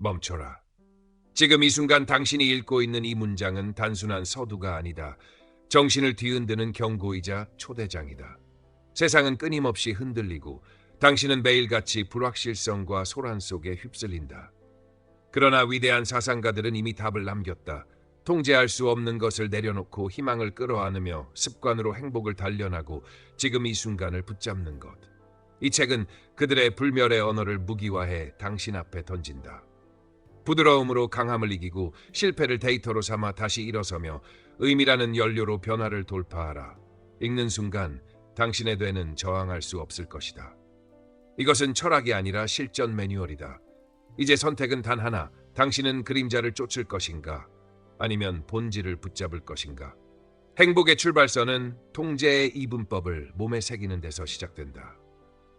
멈춰라. 지금 이 순간 당신이 읽고 있는 이 문장은 단순한 서두가 아니다. 정신을 뒤흔드는 경고이자 초대장이다. 세상은 끊임없이 흔들리고 당신은 매일같이 불확실성과 소란 속에 휩쓸린다. 그러나 위대한 사상가들은 이미 답을 남겼다. 통제할 수 없는 것을 내려놓고 희망을 끌어안으며 습관으로 행복을 단련하고 지금 이 순간을 붙잡는 것. 이 책은 그들의 불멸의 언어를 무기화해 당신 앞에 던진다. 부드러움으로 강함을 이기고 실패를 데이터로 삼아 다시 일어서며 의미라는 연료로 변화를 돌파하라. 읽는 순간 당신의 뇌는 저항할 수 없을 것이다. 이것은 철학이 아니라 실전 매뉴얼이다. 이제 선택은 단 하나. 당신은 그림자를 쫓을 것인가? 아니면 본질을 붙잡을 것인가? 행복의 출발선은 통제의 이분법을 몸에 새기는 데서 시작된다.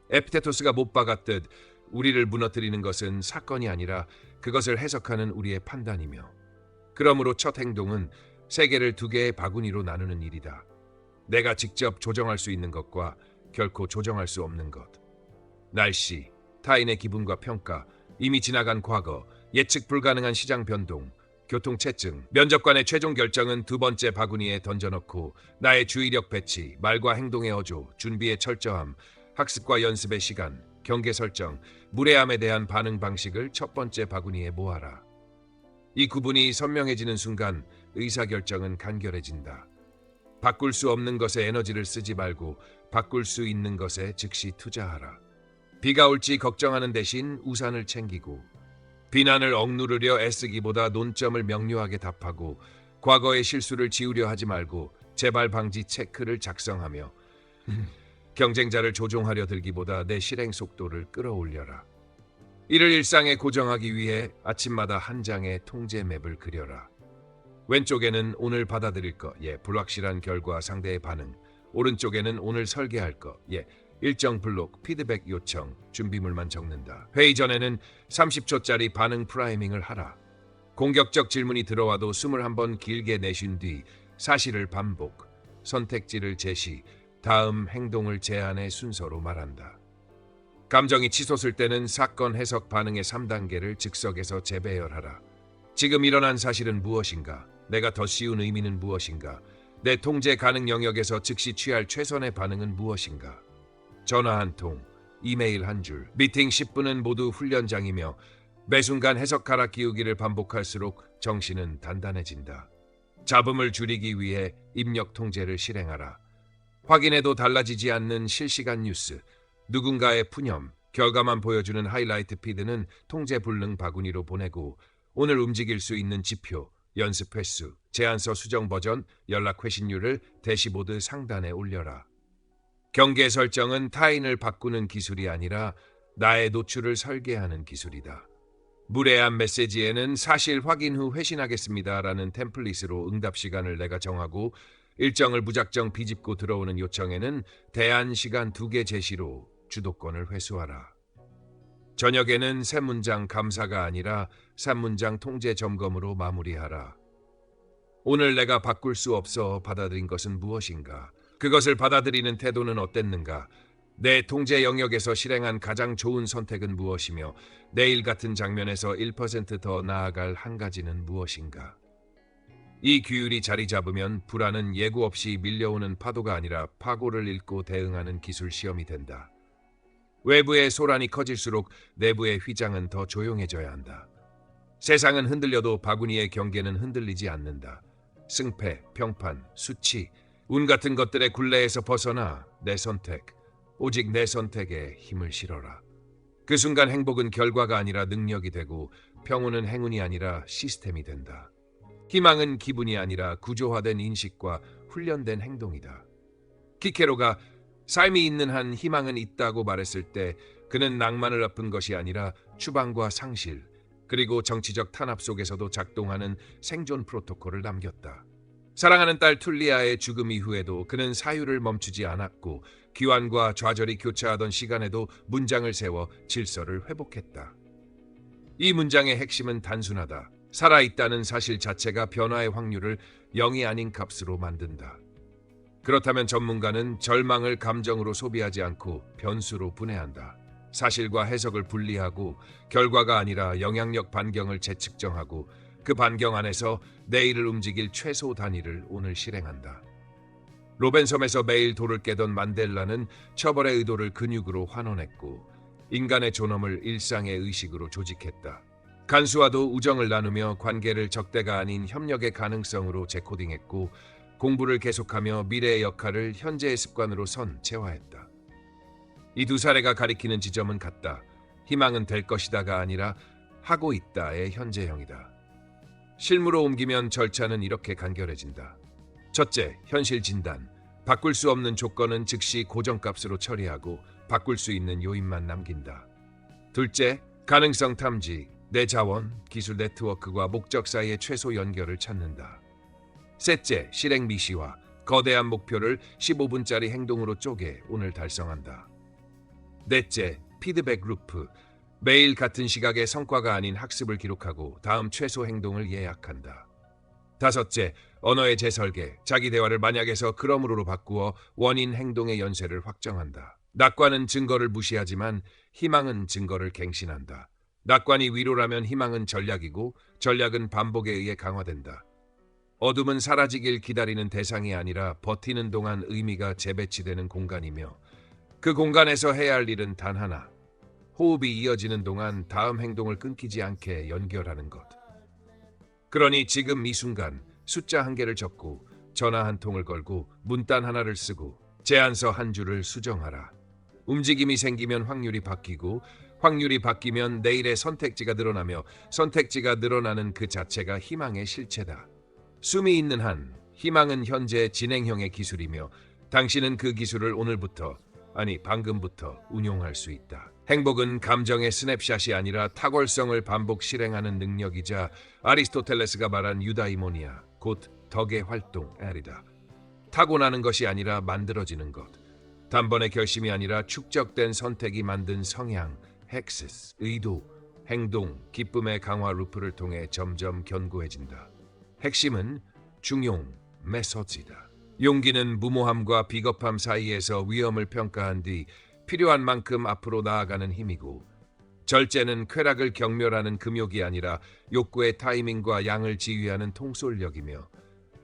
에피테토스가 못 박았듯 우리를 무너뜨리는 것은 사건이 아니라 그것을 해석하는 우리의 판단이며, 그러므로 첫 행동은 세계를 두 개의 바구니로 나누는 일이다. 내가 직접 조정할 수 있는 것과 결코 조정할 수 없는 것. 날씨, 타인의 기분과 평가, 이미 지나간 과거, 예측 불가능한 시장 변동, 교통체증, 면접관의 최종 결정은 두 번째 바구니에 던져넣고 나의 주의력 배치, 말과 행동의 어조, 준비의 철저함, 학습과 연습의 시간, 경계 설정, 무례함에 대한 반응 방식을 첫 번째 바구니에 모아라. 이 구분이 선명해지는 순간 의사결정은 간결해진다. 바꿀 수 없는 것에 에너지를 쓰지 말고 바꿀 수 있는 것에 즉시 투자하라. 비가 올지 걱정하는 대신 우산을 챙기고, 비난을 억누르려 애쓰기보다 논점을 명료하게 답하고, 과거의 실수를 지우려 하지 말고 재발 방지 체크를 작성하며 경쟁자를 조종하려 들기보다 내 실행 속도를 끌어올려라. 이를 일상에 고정하기 위해 아침마다 한 장의 통제 맵을 그려라. 왼쪽에는 오늘 받아들일 것, 불확실한 결과 상대의 반응. 오른쪽에는 오늘 설계할 것, 일정 블록, 피드백 요청, 준비물만 적는다. 회의 전에는 30초짜리 반응 프라이밍을 하라. 공격적 질문이 들어와도 21번 길게 내쉰 뒤 사실을 반복, 선택지를 제시, 다음 행동을 제안해 순서로 말한다. 감정이 치솟을 때는 사건 해석 반응의 3단계를 즉석에서 재배열하라. 지금 일어난 사실은 무엇인가? 내가 더 쉬운 의미는 무엇인가? 내 통제 가능 영역에서 즉시 취할 최선의 반응은 무엇인가? 전화 한 통, 이메일 한 줄, 미팅 10분은 모두 훈련장이며 매 순간 해석하라 기우기를 반복할수록 정신은 단단해진다. 잡음을 줄이기 위해 입력 통제를 실행하라. 확인해도 달라지지 않는 실시간 뉴스, 누군가의 푸념, 결과만 보여주는 하이라이트 피드는 통제 불능 바구니로 보내고, 오늘 움직일 수 있는 지표, 연습 횟수, 제안서 수정 버전, 연락 회신율을 대시보드 상단에 올려라. 경계 설정은 타인을 바꾸는 기술이 아니라 나의 노출을 설계하는 기술이다. 무례한 메시지에는 사실 확인 후 회신하겠습니다라는 템플릿으로 응답 시간을 내가 정하고, 일정을 무작정 비집고 들어오는 요청에는 대안 시간 2개 제시로 주도권을 회수하라. 저녁에는 새 문장 감사가 아니라 3문장 통제 점검으로 마무리하라. 오늘 내가 바꿀 수 없어 받아들인 것은 무엇인가? 그것을 받아들이는 태도는 어땠는가? 내 통제 영역에서 실행한 가장 좋은 선택은 무엇이며 내일 같은 장면에서 1%더 나아갈 한 가지는 무엇인가? 이 규율이 자리 잡으면 불안은 예고 없이 밀려오는 파도가 아니라 파고를 읽고 대응하는 기술 시험이 된다. 외부의 소란이 커질수록 내부의 휘장은 더 조용해져야 한다. 세상은 흔들려도 바구니의 경계는 흔들리지 않는다. 승패, 평판, 수치, 운 같은 것들의 굴레에서 벗어나 내 선택, 오직 내 선택에 힘을 실어라. 그 순간 행복은 결과가 아니라 능력이 되고, 평온은 행운이 아니라 시스템이 된다. 희망은 기분이 아니라 구조화된 인식과 훈련된 행동이다. 키케로가 삶이 있는 한 희망은 있다고 말했을 때 그는 낭만을 엎은 것이 아니라 추방과 상실, 그리고 정치적 탄압 속에서도 작동하는 생존 프로토콜을 남겼다. 사랑하는 딸 툴리아의 죽음 이후에도 그는 사유를 멈추지 않았고, 귀환과 좌절이 교차하던 시간에도 문장을 세워 질서를 회복했다. 이 문장의 핵심은 단순하다. 살아있다는 사실 자체가 변화의 확률을 0이 아닌 값으로 만든다. 그렇다면 전문가는 절망을 감정으로 소비하지 않고 변수로 분해한다. 사실과 해석을 분리하고 결과가 아니라 영향력 반경을 재측정하고 그 반경 안에서 내일을 움직일 최소 단위를 오늘 실행한다. 로벤섬에서 매일 돌을 깨던 만델라는 처벌의 의도를 근육으로 환원했고 인간의 존엄을 일상의 의식으로 조직했다. 간수와도 우정을 나누며 관계를 적대가 아닌 협력의 가능성으로 재코딩했고 공부를 계속하며 미래의 역할을 현재의 습관으로 선체화했다. 이 두 사례가 가리키는 지점은 같다. 희망은 될 것이다가 아니라 하고 있다의 현재형이다. 실무로 옮기면 절차는 이렇게 간결해진다. 첫째, 현실 진단. 바꿀 수 없는 조건은 즉시 고정값으로 처리하고 바꿀 수 있는 요인만 남긴다. 둘째, 가능성 탐지. 내 자원, 기술 네트워크와 목적 사이의 최소 연결을 찾는다. 셋째, 실행 미시화. 거대한 목표를 15분짜리 행동으로 쪼개 오늘 달성한다. 넷째, 피드백 루프. 매일 같은 시각의 성과가 아닌 학습을 기록하고 다음 최소 행동을 예약한다. 다섯째, 언어의 재설계. 자기 대화를 만약에서 그러므로로 바꾸어 원인 행동의 연쇄를 확정한다. 낙관은 증거를 무시하지만 희망은 증거를 갱신한다. 낙관이 위로라면 희망은 전략이고 전략은 반복에 의해 강화된다. 어둠은 사라지길 기다리는 대상이 아니라 버티는 동안 의미가 재배치되는 공간이며 그 공간에서 해야 할 일은 단 하나. 호흡이 이어지는 동안 다음 행동을 끊기지 않게 연결하는 것. 그러니 지금 이 순간 숫자 한 개를 적고 전화 한 통을 걸고 문단 하나를 쓰고 제안서 한 줄을 수정하라. 움직임이 생기면 확률이 바뀌고 확률이 바뀌면 내일의 선택지가 늘어나며 선택지가 늘어나는 그 자체가 희망의 실체다. 숨이 있는 한 희망은 현재 진행형의 기술이며 당신은 그 기술을 오늘부터 아니 방금부터 운용할 수 있다. 행복은 감정의 스냅샷이 아니라 탁월성을 반복 실행하는 능력이자 아리스토텔레스가 말한 유다이모니아, 곧 덕의 활동, L이다. 타고나는 것이 아니라 만들어지는 것. 단번의 결심이 아니라 축적된 선택이 만든 성향, 헥시스, 의도, 행동, 기쁨의 강화 루프를 통해 점점 견고해진다. 핵심은 중용, 메소드이다. 용기는 무모함과 비겁함 사이에서 위험을 평가한 뒤 필요한 만큼 앞으로 나아가는 힘이고 절제는 쾌락을 경멸하는 금욕이 아니라 욕구의 타이밍과 양을 지휘하는 통솔력이며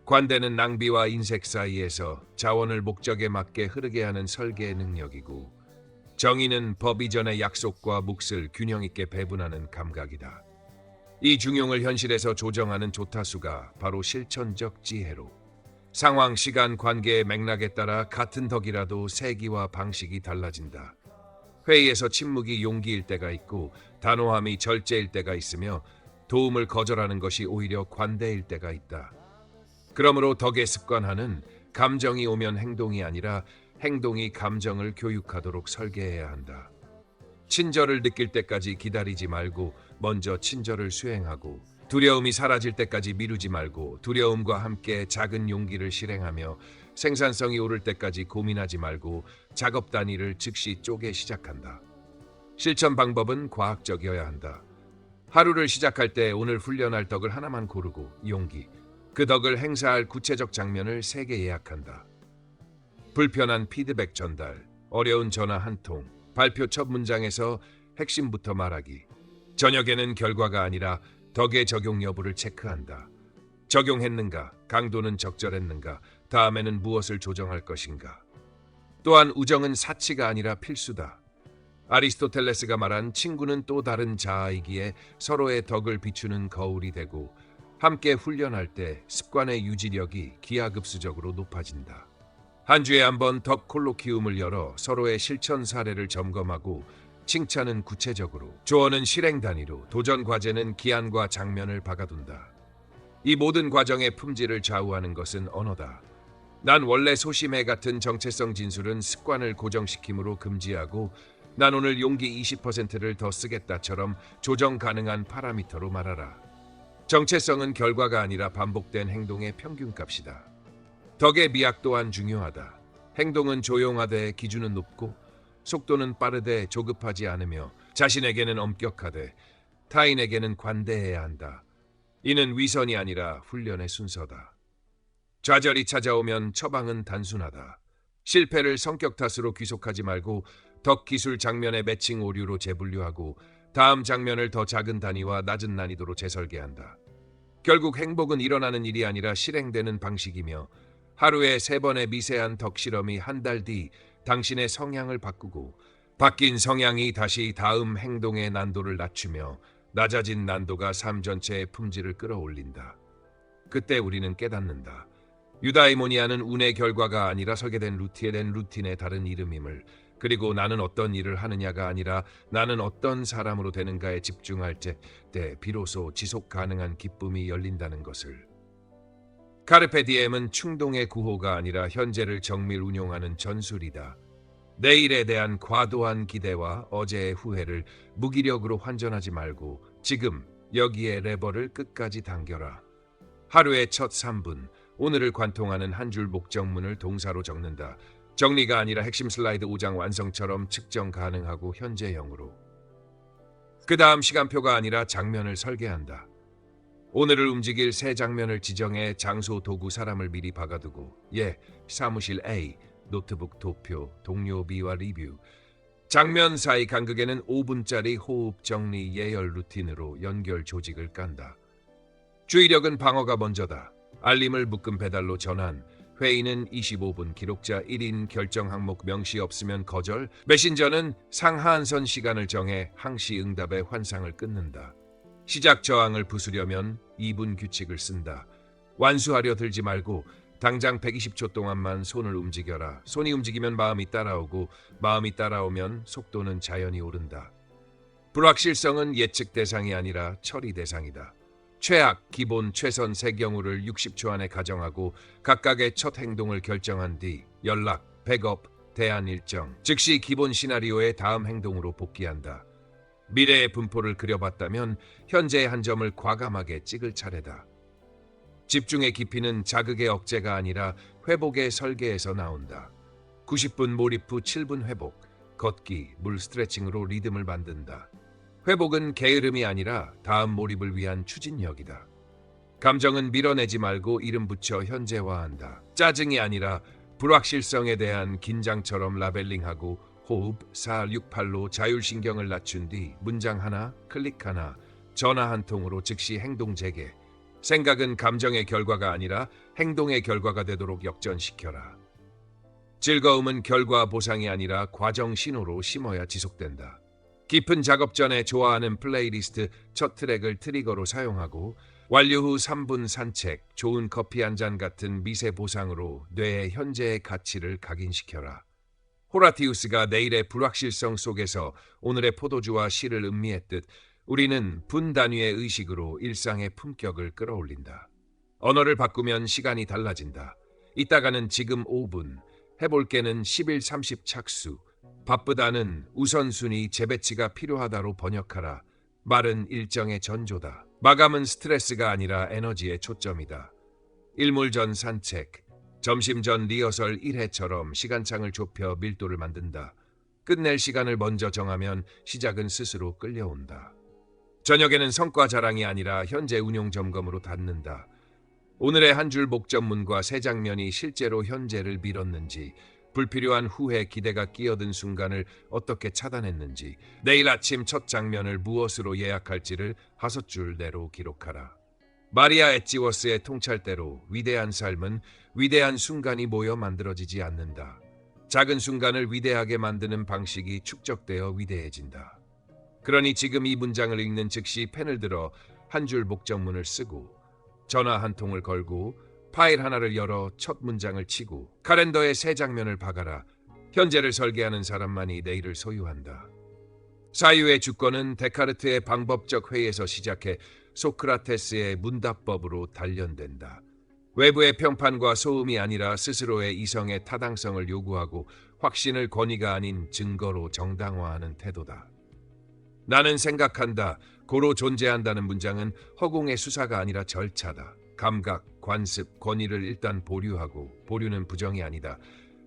관대는 낭비와 인색 사이에서 자원을 목적에 맞게 흐르게 하는 설계의 능력이고 정의는 법 이전의 약속과 몫을 균형 있게 배분하는 감각이다. 이 중용을 현실에서 조정하는 조타수가 바로 실천적 지혜로 상황, 시간, 관계의 맥락에 따라 같은 덕이라도 세기와 방식이 달라진다. 회의에서 침묵이 용기일 때가 있고 단호함이 절제일 때가 있으며 도움을 거절하는 것이 오히려 관대일 때가 있다. 그러므로 덕의 습관화는 감정이 오면 행동이 아니라 행동이 감정을 교육하도록 설계해야 한다. 친절을 느낄 때까지 기다리지 말고 먼저 친절을 수행하고 두려움이 사라질 때까지 미루지 말고 두려움과 함께 작은 용기를 실행하며 생산성이 오를 때까지 고민하지 말고 작업 단위를 즉시 쪼개 시작한다. 실천 방법은 과학적이어야 한다. 하루를 시작할 때 오늘 훈련할 덕을 하나만 고르고 용기, 그 덕을 행사할 구체적 장면을 3개 예약한다. 불편한 피드백 전달, 어려운 전화 한 통, 발표 첫 문장에서 핵심부터 말하기. 저녁에는 결과가 아니라 덕의 적용 여부를 체크한다. 적용했는가, 강도는 적절했는가, 다음에는 무엇을 조정할 것인가. 또한 우정은 사치가 아니라 필수다. 아리스토텔레스가 말한 친구는 또 다른 자아이기에 서로의 덕을 비추는 거울이 되고 함께 훈련할 때 습관의 유지력이 기하급수적으로 높아진다. 한 주에 한 번 덕 콜로키움을 열어 서로의 실천 사례를 점검하고 칭찬은 구체적으로, 조언은 실행 단위로, 도전 과제는 기한과 장면을 박아둔다. 이 모든 과정의 품질을 좌우하는 것은 언어다. 난 원래 소심해 같은 정체성 진술은 습관을 고정시키므로 금지하고 난 오늘 용기 20%를 더 쓰겠다처럼 조정 가능한 파라미터로 말하라. 정체성은 결과가 아니라 반복된 행동의 평균값이다. 덕의 미학 또한 중요하다. 행동은 조용하되 기준은 높고 속도는 빠르되 조급하지 않으며 자신에게는 엄격하되 타인에게는 관대해야 한다. 이는 위선이 아니라 훈련의 순서다. 좌절이 찾아오면 처방은 단순하다. 실패를 성격 탓으로 귀속하지 말고 덕 기술 장면의 매칭 오류로 재분류하고 다음 장면을 더 작은 단위와 낮은 난이도로 재설계한다. 결국 행복은 일어나는 일이 아니라 실행되는 방식이며 하루에 3번의 미세한 덕 실험이 한 달 뒤 당신의 성향을 바꾸고 바뀐 성향이 다시 다음 행동의 난도를 낮추며 낮아진 난도가 삶 전체의 품질을 끌어올린다. 그때 우리는 깨닫는다. 유다이모니아는 운의 결과가 아니라 설계된 루틴의 다른 이름임을, 그리고 나는 어떤 일을 하느냐가 아니라 나는 어떤 사람으로 되는가에 집중할 때 비로소 지속 가능한 기쁨이 열린다는 것을. 카르페 디엠은 충동의 구호가 아니라 현재를 정밀 운용하는 전술이다. 내일에 대한 과도한 기대와 어제의 후회를 무기력으로 환전하지 말고 지금 여기에 레버를 끝까지 당겨라. 하루의 첫 3분, 오늘을 관통하는 한 줄 목적문을 동사로 적는다. 정리가 아니라 핵심 슬라이드 5장 완성처럼 측정 가능하고 현재형으로. 그 다음 시간표가 아니라 장면을 설계한다. 오늘을 움직일 새 장면을 지정해 장소, 도구, 사람을 미리 박아두고 사무실 A, 노트북, 도표, 동료 B와 리뷰. 장면 사이 간극에는 5분짜리 호흡, 정리, 예열 루틴으로 연결 조직을 깐다. 주의력은 방어가 먼저다. 알림을 묶음 배달로 전환. 회의는 25분, 기록자 1인, 결정 항목 명시 없으면 거절. 메신저는 상하한선 시간을 정해 항시 응답의 환상을 끊는다. 시작 저항을 부수려면 2분 규칙을 쓴다. 완수하려 들지 말고 당장 120초 동안만 손을 움직여라. 손이 움직이면 마음이 따라오고 마음이 따라오면 속도는 자연히 오른다. 불확실성은 예측 대상이 아니라 처리 대상이다. 최악, 기본, 최선 세 경우를 60초 안에 가정하고 각각의 첫 행동을 결정한 뒤 연락, 백업, 대안 일정, 즉시 기본 시나리오의 다음 행동으로 복귀한다. 미래의 분포를 그려봤다면 현재의 한 점을 과감하게 찍을 차례다. 집중의 깊이는 자극의 억제가 아니라 회복의 설계에서 나온다. 90분 몰입 후 7분 회복, 걷기, 물 스트레칭으로 리듬을 만든다. 회복은 게으름이 아니라 다음 몰입을 위한 추진력이다. 감정은 밀어내지 말고 이름 붙여 현재화한다. 짜증이 아니라 불확실성에 대한 긴장처럼 라벨링하고 호흡 468로 자율신경을 낮춘 뒤 문장 하나, 클릭 하나, 전화 한 통으로 즉시 행동 재개. 생각은 감정의 결과가 아니라 행동의 결과가 되도록 역전시켜라. 즐거움은 결과 보상이 아니라 과정 신호로 심어야 지속된다. 깊은 작업 전에 좋아하는 플레이리스트 첫 트랙을 트리거로 사용하고 완료 후 3분 산책, 좋은 커피 한 잔 같은 미세 보상으로 뇌의 현재의 가치를 각인시켜라. 호라티우스가 내일의 불확실성 속에서 오늘의 포도주와 시를 음미했듯 우리는 분 단위의 의식으로 일상의 품격을 끌어올린다. 언어를 바꾸면 시간이 달라진다. 이따가는 지금 5분, 해볼게는 11, 30 착수, 바쁘다는 우선순위 재배치가 필요하다로 번역하라. 말은 일정의 전조다. 마감은 스트레스가 아니라 에너지의 초점이다. 일몰 전 산책, 점심 전 리허설 1회처럼 시간창을 좁혀 밀도를 만든다. 끝낼 시간을 먼저 정하면 시작은 스스로 끌려온다. 저녁에는 성과 자랑이 아니라 현재 운용 점검으로 닫는다. 오늘의 한 줄 목전문과 세 장면이 실제로 현재를 밀었는지, 불필요한 후회, 기대가 끼어든 순간을 어떻게 차단했는지, 내일 아침 첫 장면을 무엇으로 예약할지를 5줄 내로 기록하라. 마리아 엣지워스의 통찰대로 위대한 삶은 위대한 순간이 모여 만들어지지 않는다. 작은 순간을 위대하게 만드는 방식이 축적되어 위대해진다. 그러니 지금 이 문장을 읽는 즉시 펜을 들어 한 줄 목전문을 쓰고 전화 한 통을 걸고 파일 하나를 열어 첫 문장을 치고 카렌더에 새 장면을 박아라. 현재를 설계하는 사람만이 내일을 소유한다. 사유의 주권은 데카르트의 방법적 회의에서 시작해 소크라테스의 문답법으로 단련된다. 외부의 평판과 소음이 아니라 스스로의 이성의 타당성을 요구하고 확신을 권위가 아닌 증거로 정당화하는 태도다. 나는 생각한다, 고로 존재한다는 문장은 허공의 수사가 아니라 절차다. 감각, 관습, 권위를 일단 보류하고, 보류는 부정이 아니다.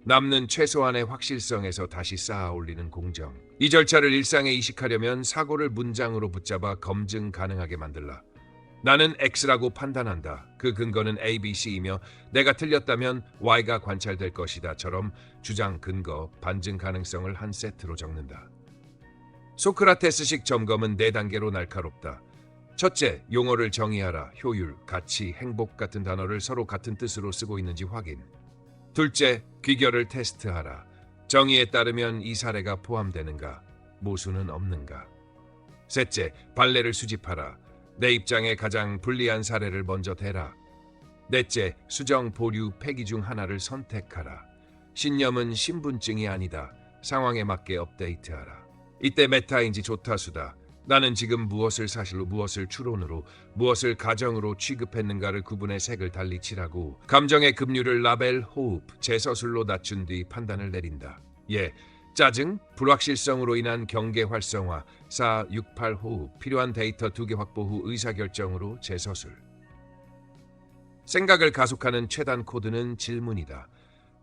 남는 최소한의 확실성에서 다시 쌓아 올리는 공정. 이 절차를 일상에 이식하려면 사고를 문장으로 붙잡아 검증 가능하게 만들라. 나는 X라고 판단한다. 그 근거는 A, B, C이며 내가 틀렸다면 Y가 관찰될 것이다처럼 주장, 근거, 반증 가능성을 한 세트로 적는다. 소크라테스식 점검은 4단계로 날카롭다. 첫째, 용어를 정의하라. 효율, 가치, 행복 같은 단어를 서로 같은 뜻으로 쓰고 있는지 확인. 둘째, 귀결을 테스트하라. 정의에 따르면 이 사례가 포함되는가, 모순은 없는가. 셋째, 판례를 수집하라. 내 입장에 가장 불리한 사례를 먼저 대라. 넷째, 수정, 보류, 폐기 중 하나를 선택하라. 신념은 신분증이 아니다. 상황에 맞게 업데이트하라. 이때 메타인지 조타수다. 나는 지금 무엇을 사실로, 무엇을 추론으로, 무엇을 가정으로 취급했는가를 구분해 색을 달리 칠하고 감정의 급류를 라벨, 호흡, 재서술로 낮춘 뒤 판단을 내린다. 예, 짜증, 불확실성으로 인한 경계 활성화, 4, 6, 8 호흡, 필요한 데이터 2개 확보 후 의사결정으로 재서술. 생각을 가속하는 최단 코드는 질문이다.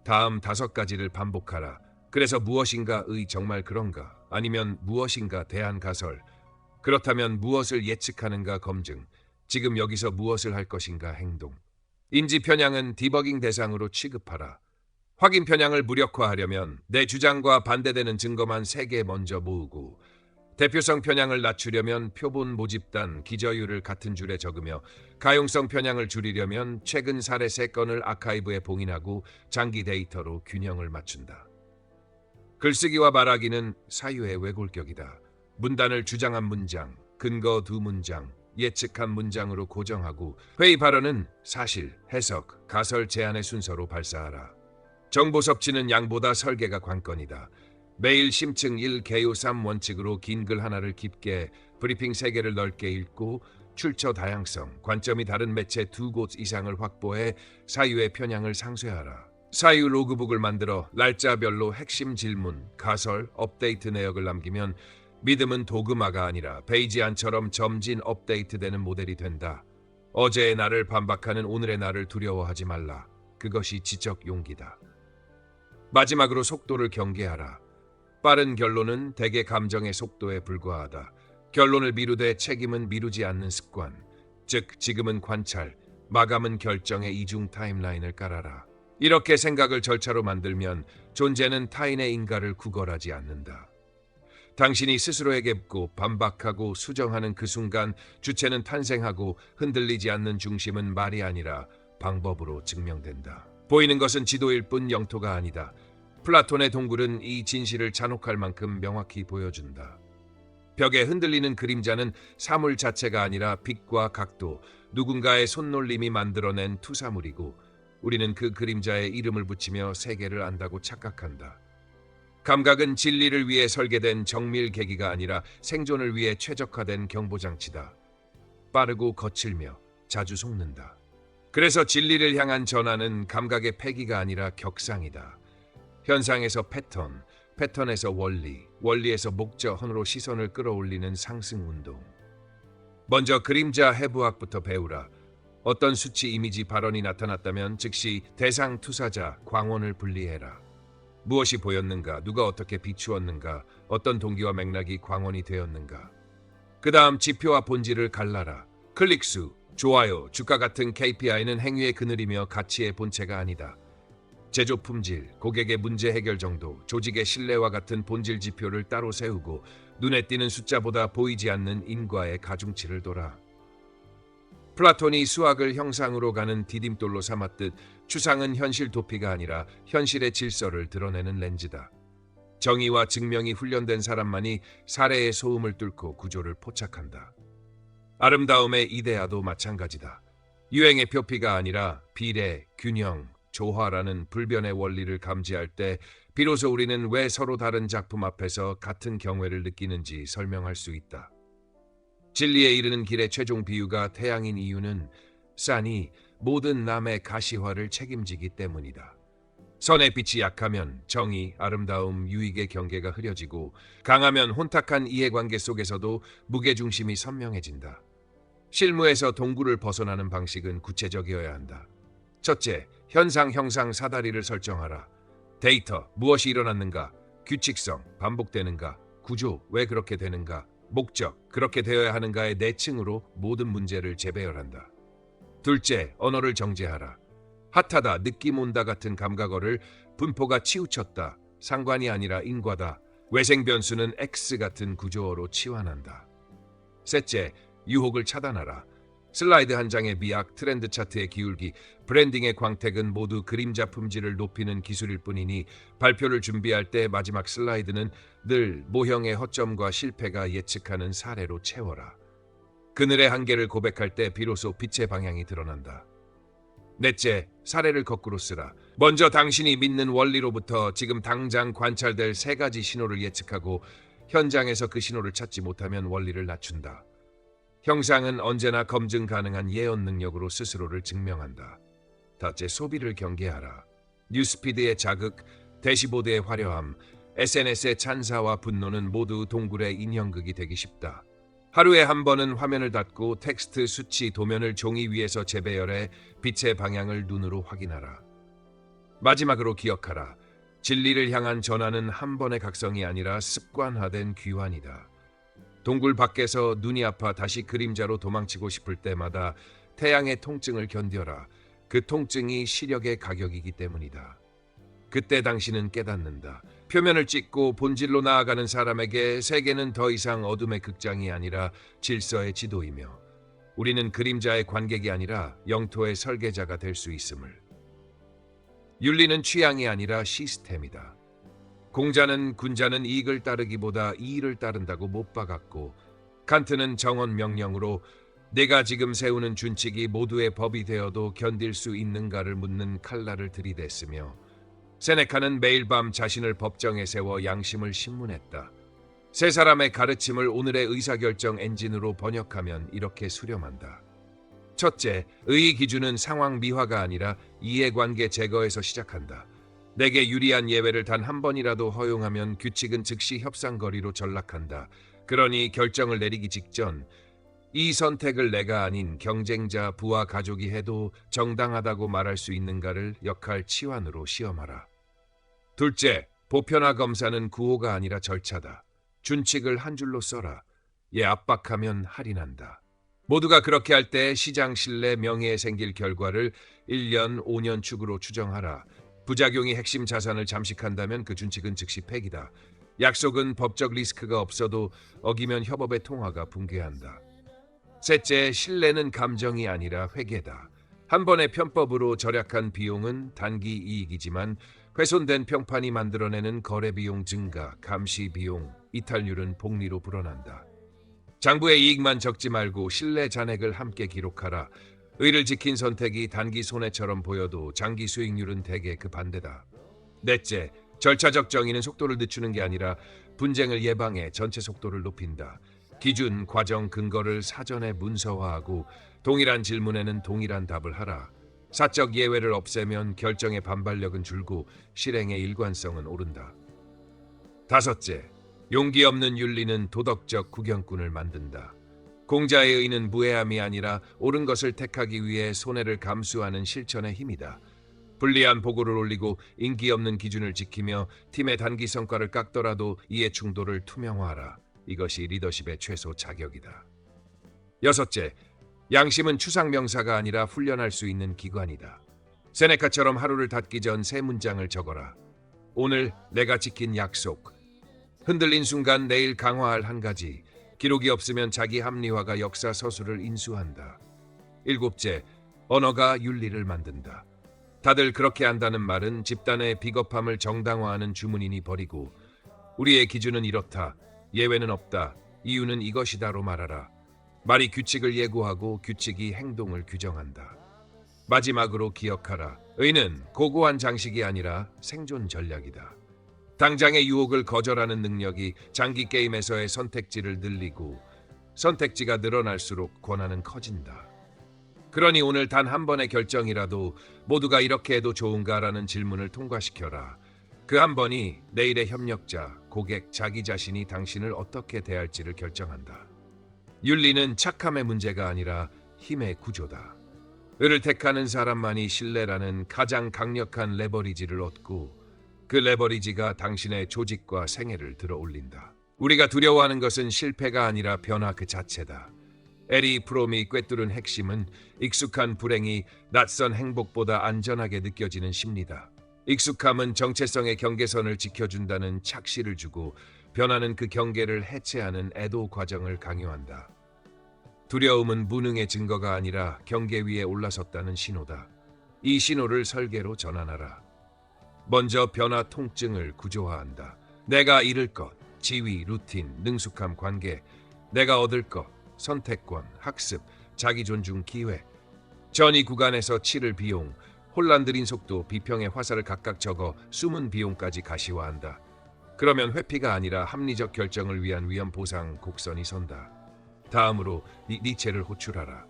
다음 5가지를 반복하라. 그래서 무엇인가의 정말 그런가? 아니면 무엇인가 대한 가설. 그렇다면 무엇을 예측하는가 검증. 지금 여기서 무엇을 할 것인가 행동. 인지 편향은 디버깅 대상으로 취급하라. 확인 편향을 무력화하려면 내 주장과 반대되는 증거만 3개 먼저 모으고, 대표성 편향을 낮추려면 표본 모집단 기저율을 같은 줄에 적으며, 가용성 편향을 줄이려면 최근 사례 3건을 아카이브에 봉인하고 장기 데이터로 균형을 맞춘다. 글쓰기와 말하기는 사유의 왜골격이다. 문단을 주장한 문장, 근거 2문장, 예측한 문장으로 고정하고 회의 발언은 사실, 해석, 가설, 제안의 순서로 발사하라. 정보 섭취는 양보다 설계가 관건이다. 매일 심층 1, 개요 3 원칙으로 긴 글 하나를 깊게, 브리핑 3개를 넓게 읽고 출처 다양성, 관점이 다른 매체 2곳 이상을 확보해 사유의 편향을 상쇄하라. 사유 로그북을 만들어 날짜별로 핵심 질문, 가설, 업데이트 내역을 남기면 믿음은 도그마가 아니라 베이지안처럼 점진 업데이트되는 모델이 된다. 어제의 나를 반박하는 오늘의 나를 두려워하지 말라. 그것이 지적 용기다. 마지막으로 속도를 경계하라. 빠른 결론은 대개 감정의 속도에 불과하다. 결론을 미루되 책임은 미루지 않는 습관. 즉 지금은 관찰, 마감은 결정의 이중 타임라인을 깔아라. 이렇게 생각을 절차로 만들면 존재는 타인의 인가를 구걸하지 않는다. 당신이 스스로에게 묻고 반박하고 수정하는 그 순간 주체는 탄생하고 흔들리지 않는 중심은 말이 아니라 방법으로 증명된다. 보이는 것은 지도일 뿐 영토가 아니다. 플라톤의 동굴은 이 진실을 잔혹할 만큼 명확히 보여준다. 벽에 흔들리는 그림자는 사물 자체가 아니라 빛과 각도, 누군가의 손놀림이 만들어낸 투사물이고 우리는 그 그림자에 이름을 붙이며 세계를 안다고 착각한다. 감각은 진리를 위해 설계된 정밀 계기가 아니라 생존을 위해 최적화된 경보장치다. 빠르고 거칠며 자주 속는다. 그래서 진리를 향한 전환은 감각의 폐기가 아니라 격상이다. 현상에서 패턴, 패턴에서 원리, 원리에서 목적으로 시선을 끌어올리는 상승 운동. 먼저 그림자 해부학부터 배우라. 어떤 수치 이미지 발언이 나타났다면 즉시 대상 투사자 광원을 분리해라. 무엇이 보였는가, 누가 어떻게 비추었는가, 어떤 동기와 맥락이 광원이 되었는가. 그 다음 지표와 본질을 갈라라. 클릭수, 좋아요, 주가 같은 KPI는 행위의 그늘이며 가치의 본체가 아니다. 제조 품질, 고객의 문제 해결 정도, 조직의 신뢰와 같은 본질 지표를 따로 세우고 눈에 띄는 숫자보다 보이지 않는 인과의 가중치를 둬라. 플라톤이 수학을 형상으로 가는 디딤돌로 삼았듯 추상은 현실 도피가 아니라 현실의 질서를 드러내는 렌즈다. 정의와 증명이 훈련된 사람만이 사례의 소음을 뚫고 구조를 포착한다. 아름다움의 이데아도 마찬가지다. 유행의 표피가 아니라 비례, 균형, 조화라는 불변의 원리를 감지할 때 비로소 우리는 왜 서로 다른 작품 앞에서 같은 경외를 느끼는지 설명할 수 있다. 진리에 이르는 길의 최종 비유가 태양인 이유는 산이 모든 남의 가시화를 책임지기 때문이다. 선의 빛이 약하면 정의, 아름다움, 유익의 경계가 흐려지고 강하면 혼탁한 이해관계 속에서도 무게중심이 선명해진다. 실무에서 동굴을 벗어나는 방식은 구체적이어야 한다. 첫째, 현상, 형상, 사다리를 설정하라. 데이터, 무엇이 일어났는가, 규칙성, 반복되는가, 구조, 왜 그렇게 되는가, 목적, 그렇게 되어야 하는가의 내층으로 모든 문제를 재배열한다. 둘째, 언어를 정제하라. 핫하다, 느낌 온다 같은 감각어를 분포가 치우쳤다, 상관이 아니라 인과다, 외생 변수는 X 같은 구조어로 치환한다. 셋째, 유혹을 차단하라. 슬라이드 한 장의 미학, 트렌드 차트의 기울기, 브랜딩의 광택은 모두 그림자 품질을 높이는 기술일 뿐이니 발표를 준비할 때 마지막 슬라이드는 늘 모형의 허점과 실패가 예측하는 사례로 채워라. 그늘의 한계를 고백할 때 비로소 빛의 방향이 드러난다. 넷째, 사례를 거꾸로 쓰라. 먼저 당신이 믿는 원리로부터 지금 당장 관찰될 3가지 신호를 예측하고 현장에서 그 신호를 찾지 못하면 원리를 낮춘다. 형상은 언제나 검증 가능한 예언 능력으로 스스로를 증명한다. 다째, 소비를 경계하라. 뉴스피드의 자극, 대시보드의 화려함, SNS의 찬사와 분노는 모두 동굴의 인형극이 되기 쉽다. 하루에 한 번은 화면을 닫고 텍스트, 수치, 도면을 종이 위에서 재배열해 빛의 방향을 눈으로 확인하라. 마지막으로 기억하라. 진리를 향한 전환은 한 번의 각성이 아니라 습관화된 귀환이다. 동굴 밖에서 눈이 아파 다시 그림자로 도망치고 싶을 때마다 태양의 통증을 견뎌라. 그 통증이 시력의 가격이기 때문이다. 그때 당신은 깨닫는다. 표면을 찍고 본질로 나아가는 사람에게 세계는 더 이상 어둠의 극장이 아니라 질서의 지도이며 우리는 그림자의 관객이 아니라 영토의 설계자가 될 수 있음을. 윤리는 취향이 아니라 시스템이다. 공자는 군자는 이익을 따르기보다 이의를 따른다고 못 박았고, 칸트는 정언 명령으로 내가 지금 세우는 준칙이 모두의 법이 되어도 견딜 수 있는가를 묻는 칼날을 들이댔으며, 세네카는 매일 밤 자신을 법정에 세워 양심을 신문했다. 세 사람의 가르침을 오늘의 의사결정 엔진으로 번역하면 이렇게 수렴한다. 첫째, 의의 기준은 상황 미화가 아니라 이해관계 제거에서 시작한다. 내게 유리한 예외를 단 한 번이라도 허용하면 규칙은 즉시 협상거리로 전락한다. 그러니 결정을 내리기 직전 이 선택을 내가 아닌 경쟁자, 부하, 가족이 해도 정당하다고 말할 수 있는가를 역할 치환으로 시험하라. 둘째, 보편화 검사는 구호가 아니라 절차다. 준칙을 한 줄로 써라. 얘 압박하면 할인한다. 모두가 그렇게 할 때 시장 신뢰, 명예에 생길 결과를 1년, 5년 축으로 추정하라. 부작용이 핵심 자산을 잠식한다면 그 준칙은 즉시 폐기다. 약속은 법적 리스크가 없어도 어기면 협업의 통화가 붕괴한다. 셋째, 신뢰는 감정이 아니라 회계다. 한 번의 편법으로 절약한 비용은 단기 이익이지만 훼손된 평판이 만들어내는 거래 비용 증가, 감시 비용, 이탈률은 복리로 불어난다. 장부의 이익만 적지 말고 신뢰 잔액을 함께 기록하라. 의를 지킨 선택이 단기 손해처럼 보여도 장기 수익률은 대개 그 반대다. 넷째, 절차적 정의는 속도를 늦추는 게 아니라 분쟁을 예방해 전체 속도를 높인다. 기준, 과정, 근거를 사전에 문서화하고 동일한 질문에는 동일한 답을 하라. 사적 예외를 없애면 결정의 반발력은 줄고 실행의 일관성은 오른다. 다섯째, 용기 없는 윤리는 도덕적 구경꾼을 만든다. 공자의 의는 무해함이 아니라 옳은 것을 택하기 위해 손해를 감수하는 실천의 힘이다. 불리한 보고를 올리고 인기 없는 기준을 지키며 팀의 단기 성과를 깎더라도 이해 충돌을 투명화하라. 이것이 리더십의 최소 자격이다. 여섯째, 양심은 추상명사가 아니라 훈련할 수 있는 기관이다. 세네카처럼 하루를 닫기 전 3문장을 적어라. 오늘 내가 지킨 약속. 흔들린 순간 내일 강화할 한 가지. 기록이 없으면 자기 합리화가 역사 서술을 인수한다. 일곱째, 언어가 윤리를 만든다. 다들 그렇게 한다는 말은 집단의 비겁함을 정당화하는 주문이니 버리고 우리의 기준은 이렇다. 예외는 없다. 이유는 이것이다로 말하라. 말이 규칙을 예고하고 규칙이 행동을 규정한다. 마지막으로 기억하라. 의는 고고한 장식이 아니라 생존 전략이다. 당장의 유혹을 거절하는 능력이 장기 게임에서의 선택지를 늘리고 선택지가 늘어날수록 권한은 커진다. 그러니 오늘 단 한 번의 결정이라도 모두가 이렇게 해도 좋은가라는 질문을 통과시켜라. 그 한 번이 내일의 협력자, 고객, 자기 자신이 당신을 어떻게 대할지를 결정한다. 윤리는 착함의 문제가 아니라 힘의 구조다. 의를 택하는 사람만이 신뢰라는 가장 강력한 레버리지를 얻고 그 레버리지가 당신의 조직과 생애를 들어 올린다. 우리가 두려워하는 것은 실패가 아니라 변화 그 자체다. 에리 프롬이 꿰뚫은 핵심은 익숙한 불행이 낯선 행복보다 안전하게 느껴지는 심리다. 익숙함은 정체성의 경계선을 지켜준다는 착시를 주고 변화는 그 경계를 해체하는 애도 과정을 강요한다. 두려움은 무능의 증거가 아니라 경계 위에 올라섰다는 신호다. 이 신호를 설계로 전환하라. 먼저 변화 통증을 구조화한다. 내가 잃을 것, 지위, 루틴, 능숙함, 관계, 내가 얻을 것, 선택권, 학습, 자기 존중, 기회. 전이 구간에서 치를 비용, 혼란 들인 속도, 비평의 화살을 각각 적어 숨은 비용까지 가시화한다. 그러면 회피가 아니라 합리적 결정을 위한 위험 보상 곡선이 선다. 다음으로 니체를 호출하라.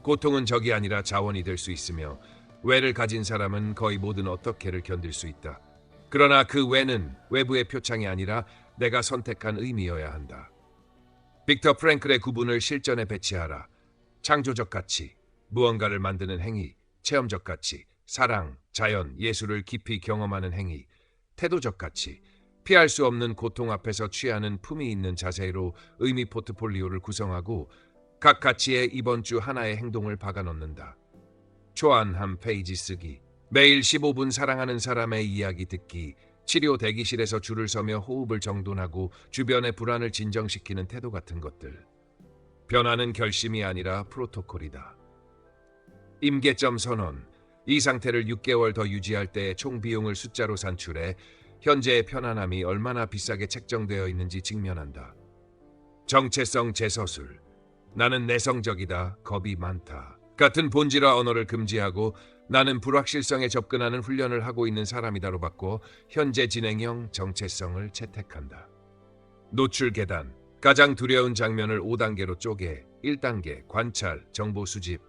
고통은 적이 아니라 자원이 될 수 있으며 왜를 가진 사람은 거의 모든 어떻게를 견딜 수 있다. 그러나 그 왜는 외부의 표창이 아니라 내가 선택한 의미여야 한다. 빅터 프랭클의 구분을 실전에 배치하라. 창조적 가치, 무언가를 만드는 행위, 체험적 가치, 사랑, 자연, 예술을 깊이 경험하는 행위, 태도적 가치, 피할 수 없는 고통 앞에서 취하는 품위 있는 자세로 의미 포트폴리오를 구성하고 각 가치에 이번 주 하나의 행동을 박아넣는다. 초안 한 페이지 쓰기, 매일 15분 사랑하는 사람의 이야기 듣기, 치료 대기실에서 줄을 서며 호흡을 정돈하고 주변의 불안을 진정시키는 태도 같은 것들. 변화는 결심이 아니라 프로토콜이다. 임계점 선언, 이 상태를 6개월 더 유지할 때 총 비용을 숫자로 산출해 현재의 편안함이 얼마나 비싸게 책정되어 있는지 직면한다. 정체성 재서술, 나는 내성적이다, 겁이 많다. 같은 본질화 언어를 금지하고 나는 불확실성에 접근하는 훈련을 하고 있는 사람이다로 바꿔 현재 진행형 정체성을 채택한다. 노출 계단, 가장 두려운 장면을 5단계로 쪼개 1단계 관찰, 정보 수집,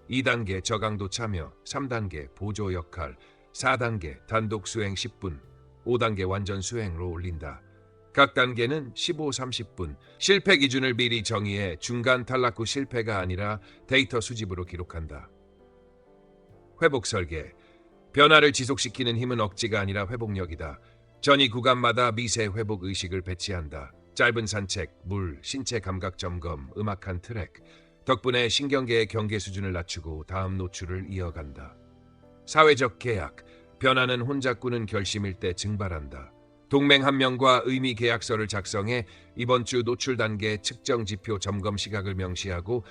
2단계 저강도 참여, 3단계 보조 역할, 4단계 단독 수행 10분, 5단계 완전 수행으로 올린다. 각 단계는 15, 30분, 실패 기준을 미리 정의해 중간 탈락 후 실패가 아니라 데이터 수집으로 기록한다. 회복 설계, 변화를 지속시키는 힘은 억지가 아니라 회복력이다. 전이 구간마다 미세 회복 의식을 배치한다. 짧은 산책, 물, 신체 감각 점검, 음악 한 트랙, 덕분에 신경계의 경계 수준을 낮추고 다음 노출을 이어간다. 사회적 계약, 변화는 혼자 꾸는 결심일 때 증발한다. 동맹 한 명과 의미 계약서를 작성해 이번 주 노출 단계 측정 지표 점검 시각을 명시하고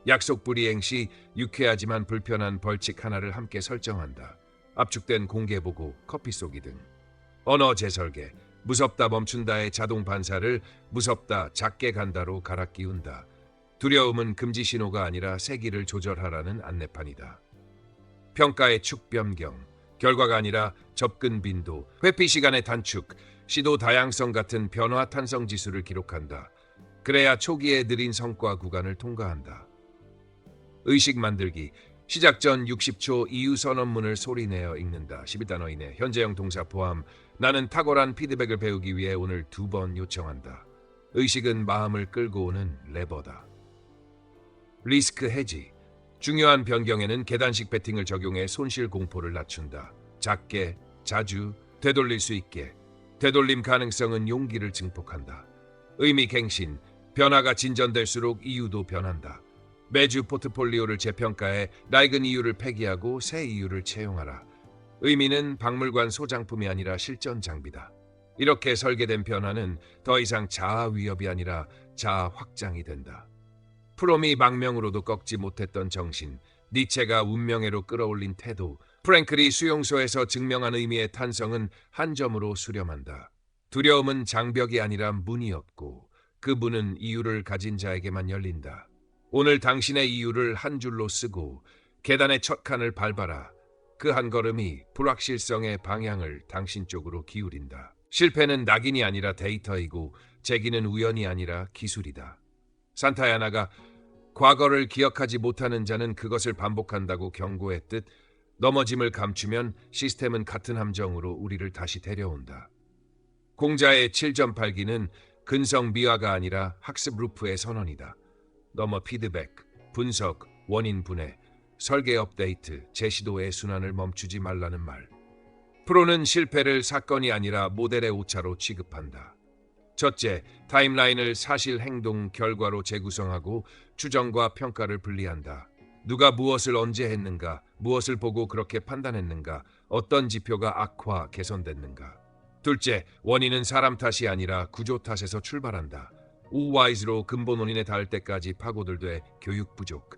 약속 불이행 시 유쾌하지만 불편한 벌칙 하나를 함께 설정한다. 압축된 공개 보고, 커피 쏘기 등. 언어 재설계, 무섭다 멈춘다의 자동 반사를 무섭다 작게 간다로 갈아 끼운다. 두려움은 금지 신호가 아니라 세기를 조절하라는 안내판이다. 평가의 축 변경, 결과가 아니라 접근 빈도, 회피 시간의 단축, 시도 다양성 같은 변화 탄성 지수를 기록한다. 그래야 초기에 느린 성과 구간을 통과한다. 의식 만들기, 시작 전 60초 이유 선언문을 소리내어 읽는다. 11단어 이내, 현재형 동사 포함. 나는 탁월한 피드백을 배우기 위해 오늘 2번 요청한다. 의식은 마음을 끌고 오는 레버다. 리스크 해지, 중요한 변경에는 계단식 배팅을 적용해 손실 공포를 낮춘다. 작게, 자주, 되돌릴 수 있게. 되돌림 가능성은 용기를 증폭한다. 의미 갱신, 변화가 진전될수록 이유도 변한다. 매주 포트폴리오를 재평가해 낡은 이유를 폐기하고 새 이유를 채용하라. 의미는 박물관 소장품이 아니라 실전 장비다. 이렇게 설계된 변화는 더 이상 자아 위협이 아니라 자아 확장이 된다. 프롬이 망명으로도 꺾지 못했던 정신, 니체가 운명회로 끌어올린 태도, 프랭클이 수용소에서 증명한 의미의 탄성은 한 점으로 수렴한다. 두려움은 장벽이 아니라 문이었고 그 문은 이유를 가진 자에게만 열린다. 오늘 당신의 이유를 한 줄로 쓰고 계단의 첫 칸을 밟아라. 그 한 걸음이 불확실성의 방향을 당신 쪽으로 기울인다. 실패는 낙인이 아니라 데이터이고 재기는 우연이 아니라 기술이다. 산타야나가 과거를 기억하지 못하는 자는 그것을 반복한다고 경고했듯 넘어짐을 감추면 시스템은 같은 함정으로 우리를 다시 데려온다. 공자의 7.8기는 근성 미화가 아니라 학습 루프의 선언이다. 넘어 피드백, 분석, 원인 분해, 설계 업데이트, 재시도의 순환을 멈추지 말라는 말. 프로는 실패를 사건이 아니라 모델의 오차로 취급한다. 첫째, 타임라인을 사실, 행동, 결과로 재구성하고 추정과 평가를 분리한다. 누가 무엇을 언제 했는가, 무엇을 보고 그렇게 판단했는가, 어떤 지표가 악화, 개선됐는가. 둘째, 원인은 사람 탓이 아니라 구조 탓에서 출발한다. 우와이즈로 근본 원인에 닿을 때까지 파고들되 교육 부족.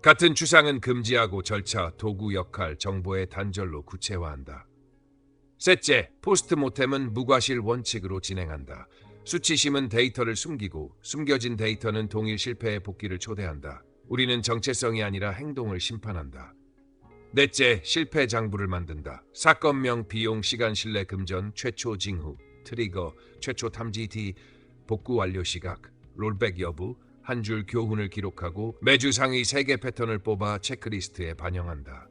같은 추상은 금지하고 절차, 도구, 역할, 정보의 단절로 구체화한다. 셋째, 포스트모템은 무과실 원칙으로 진행한다. 수치심은 데이터를 숨기고 숨겨진 데이터는 동일 실패의 복귀를 초대한다. 우리는 정체성이 아니라 행동을 심판한다. 넷째, 실패 장부를 만든다. 사건명, 비용, 시간, 신뢰, 금전, 최초 징후, 트리거, 최초 탐지 뒤, 복구 완료 시각, 롤백 여부, 한 줄 교훈을 기록하고 매주 상위 3개 패턴을 뽑아 체크리스트에 반영한다.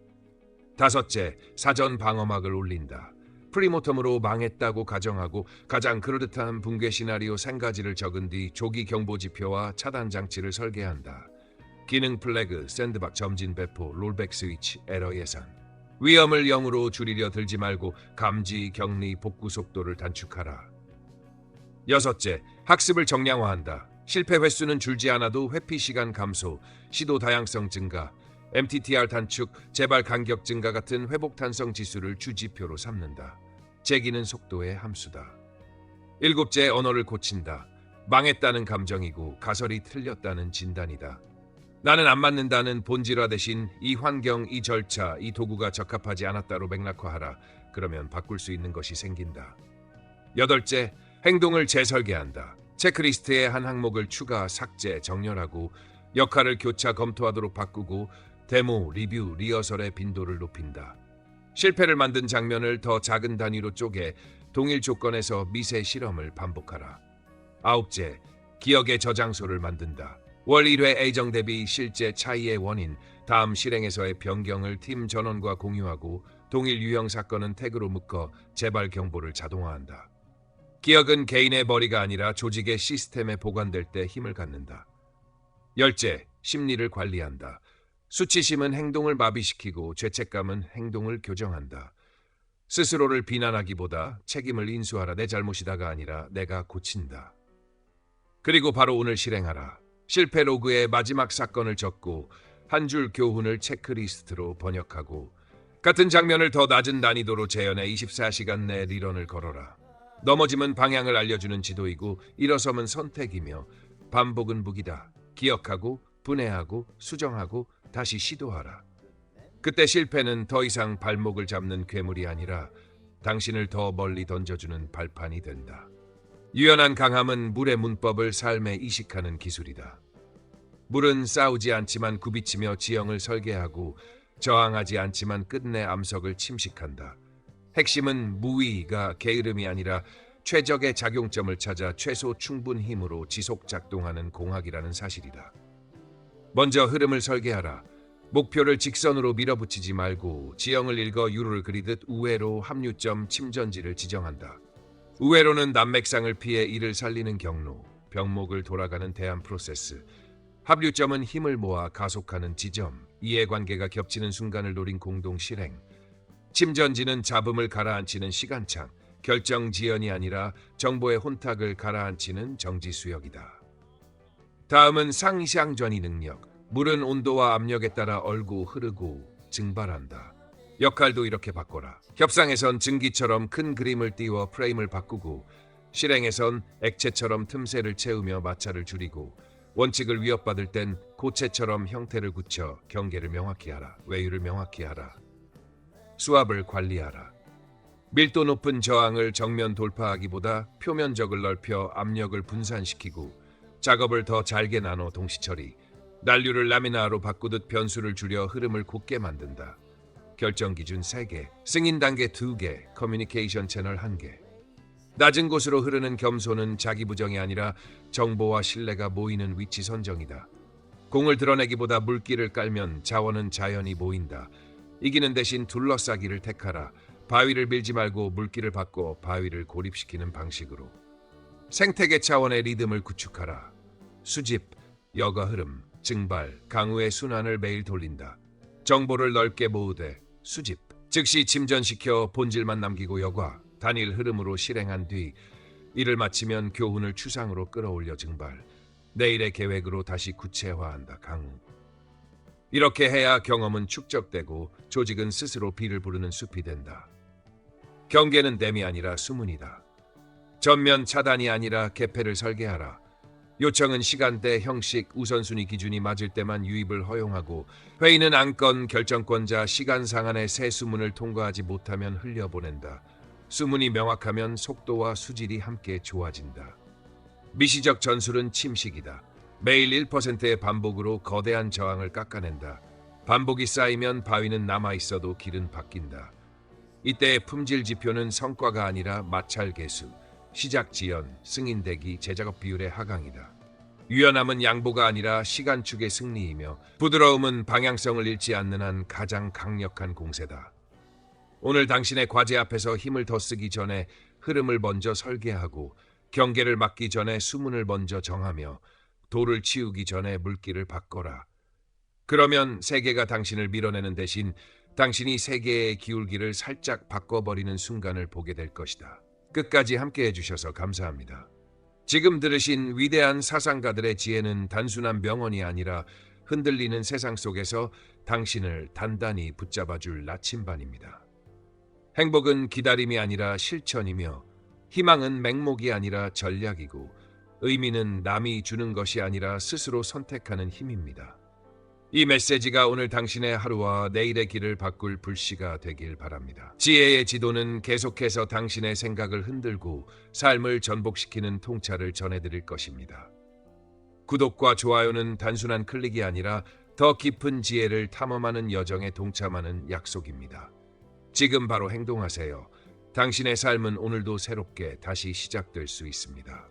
다섯째, 사전 방어막을 올린다. 프리모텀으로 망했다고 가정하고 가장 그럴듯한 붕괴 시나리오 3가지를 적은 뒤 조기 경보 지표와 차단 장치를 설계한다. 기능 플래그, 샌드박 점진 배포, 롤백 스위치, 에러 예산. 위험을 0으로 줄이려 들지 말고 감지, 격리, 복구 속도를 단축하라. 여섯째, 학습을 정량화한다. 실패 횟수는 줄지 않아도 회피 시간 감소, 시도 다양성 증가, MTTR 단축, 재발 간격 증가 같은 회복 탄성 지수를 주지표로 삼는다. 재기는 속도의 함수다. 일곱째, 언어를 고친다. 망했다는 감정이고 가설이 틀렸다는 진단이다. 나는 안 맞는다는 본질화 대신 이 환경, 이 절차, 이 도구가 적합하지 않았다로 맥락화하라. 그러면 바꿀 수 있는 것이 생긴다. 여덟째, 행동을 재설계한다. 체크리스트에 한 항목을 추가, 삭제, 정렬하고 역할을 교차 검토하도록 바꾸고 데모, 리뷰, 리허설의 빈도를 높인다. 실패를 만든 장면을 더 작은 단위로 쪼개 동일 조건에서 미세 실험을 반복하라. 아홉째, 기억의 저장소를 만든다. 월 1회 애정 대비 실제 차이의 원인, 다음 실행에서의 변경을 팀 전원과 공유하고 동일 유형 사건은 태그로 묶어 재발 경보를 자동화한다. 기억은 개인의 머리가 아니라 조직의 시스템에 보관될 때 힘을 갖는다. 열째, 심리를 관리한다. 수치심은 행동을 마비시키고 죄책감은 행동을 교정한다. 스스로를 비난하기보다 책임을 인수하라. 내 잘못이다가 아니라 내가 고친다. 그리고 바로 오늘 실행하라. 실패 로그에 마지막 사건을 적고 한 줄 교훈을 체크리스트로 번역하고 같은 장면을 더 낮은 난이도로 재현해 24시간 내 리런을 걸어라. 넘어짐은 방향을 알려주는 지도이고 일어섬은 선택이며 반복은 무기다. 기억하고 분해하고 수정하고 다시 시도하라. 그때 실패는 더 이상 발목을 잡는 괴물이 아니라 당신을 더 멀리 던져주는 발판이 된다. 유연한 강함은 물의 문법을 삶에 이식하는 기술이다. 물은 싸우지 않지만 굽이치며 지형을 설계하고 저항하지 않지만 끝내 암석을 침식한다. 핵심은 무위가 게으름이 아니라 최적의 작용점을 찾아 최소 충분 힘으로 지속 작동하는 공학이라는 사실이다. 먼저 흐름을 설계하라. 목표를 직선으로 밀어붙이지 말고 지형을 읽어 유로를 그리듯 우회로 합류점 침전지를 지정한다. 우회로는 난맥상을 피해 이를 살리는 경로, 병목을 돌아가는 대안 프로세스. 합류점은 힘을 모아 가속하는 지점, 이해관계가 겹치는 순간을 노린 공동 실행. 침전지는 잡음을 가라앉히는 시간창, 결정 지연이 아니라 정보의 혼탁을 가라앉히는 정지 수역이다. 다음은 상향전이 능력. 물은 온도와 압력에 따라 얼고 흐르고 증발한다. 역할도 이렇게 바꿔라. 협상에선 증기처럼 큰 그림을 띄워 프레임을 바꾸고 실행에선 액체처럼 틈새를 채우며 마찰을 줄이고 원칙을 위협받을 땐 고체처럼 형태를 굳혀 경계를 명확히 하라. 외유를 명확히 하라. 수압을 관리하라. 밀도 높은 저항을 정면 돌파하기보다 표면적을 넓혀 압력을 분산시키고 작업을 더 잘게 나눠 동시처리. 난류를 라미나로 바꾸듯 변수를 줄여 흐름을 곧게 만든다. 결정 기준 3개, 승인 단계 2개, 커뮤니케이션 채널 1개. 낮은 곳으로 흐르는 겸손은 자기 부정이 아니라 정보와 신뢰가 모이는 위치 선정이다. 공을 드러내기보다 물기를 깔면 자원은 자연히 모인다. 이기는 대신 둘러싸기를 택하라. 바위를 밀지 말고 물기를 바꿔 바위를 고립시키는 방식으로. 생태계 차원의 리듬을 구축하라. 수집, 여과 흐름, 증발, 강우의 순환을 매일 돌린다. 정보를 넓게 모으되 수집, 즉시 침전시켜 본질만 남기고 여과, 단일 흐름으로 실행한 뒤 이를 마치면 교훈을 추상으로 끌어올려 증발, 내일의 계획으로 다시 구체화한다. 강우. 이렇게 해야 경험은 축적되고 조직은 스스로 비를 부르는 숲이 된다. 경계는 댐이 아니라 수문이다. 전면 차단이 아니라 개폐를 설계하라. 요청은 시간대, 형식, 우선순위 기준이 맞을 때만 유입을 허용하고, 회의는 안건, 결정권자, 시간 상한의 새 수문을 통과하지 못하면 흘려보낸다. 수문이 명확하면 속도와 수질이 함께 좋아진다. 미시적 전술은 침식이다. 매일 1%의 반복으로 거대한 저항을 깎아낸다. 반복이 쌓이면 바위는 남아있어도 길은 바뀐다. 이때의 품질 지표는 성과가 아니라 마찰 개수, 시작 지연, 승인 대기, 재작업 비율의 하강이다. 유연함은 양보가 아니라 시간축의 승리이며, 부드러움은 방향성을 잃지 않는 한 가장 강력한 공세다. 오늘 당신의 과제 앞에서 힘을 더 쓰기 전에 흐름을 먼저 설계하고, 경계를 막기 전에 수문을 먼저 정하며, 돌을 치우기 전에 물길을 바꿔라. 그러면 세계가 당신을 밀어내는 대신 당신이 세계의 기울기를 살짝 바꿔버리는 순간을 보게 될 것이다. 끝까지 함께 해주셔서 감사합니다. 지금 들으신 위대한 사상가들의 지혜는 단순한 명언이 아니라 흔들리는 세상 속에서 당신을 단단히 붙잡아줄 나침반입니다. 행복은 기다림이 아니라 실천이며, 희망은 맹목이 아니라 전략이고, 의미는 남이 주는 것이 아니라 스스로 선택하는 힘입니다. 이 메시지가 오늘 당신의 하루와 내일의 길을 바꿀 불씨가 되길 바랍니다. 지혜의 지도는 계속해서 당신의 생각을 흔들고 삶을 전복시키는 통찰을 전해드릴 것입니다. 구독과 좋아요는 단순한 클릭이 아니라 더 깊은 지혜를 탐험하는 여정에 동참하는 약속입니다. 지금 바로 행동하세요. 당신의 삶은 오늘도 새롭게 다시 시작될 수 있습니다.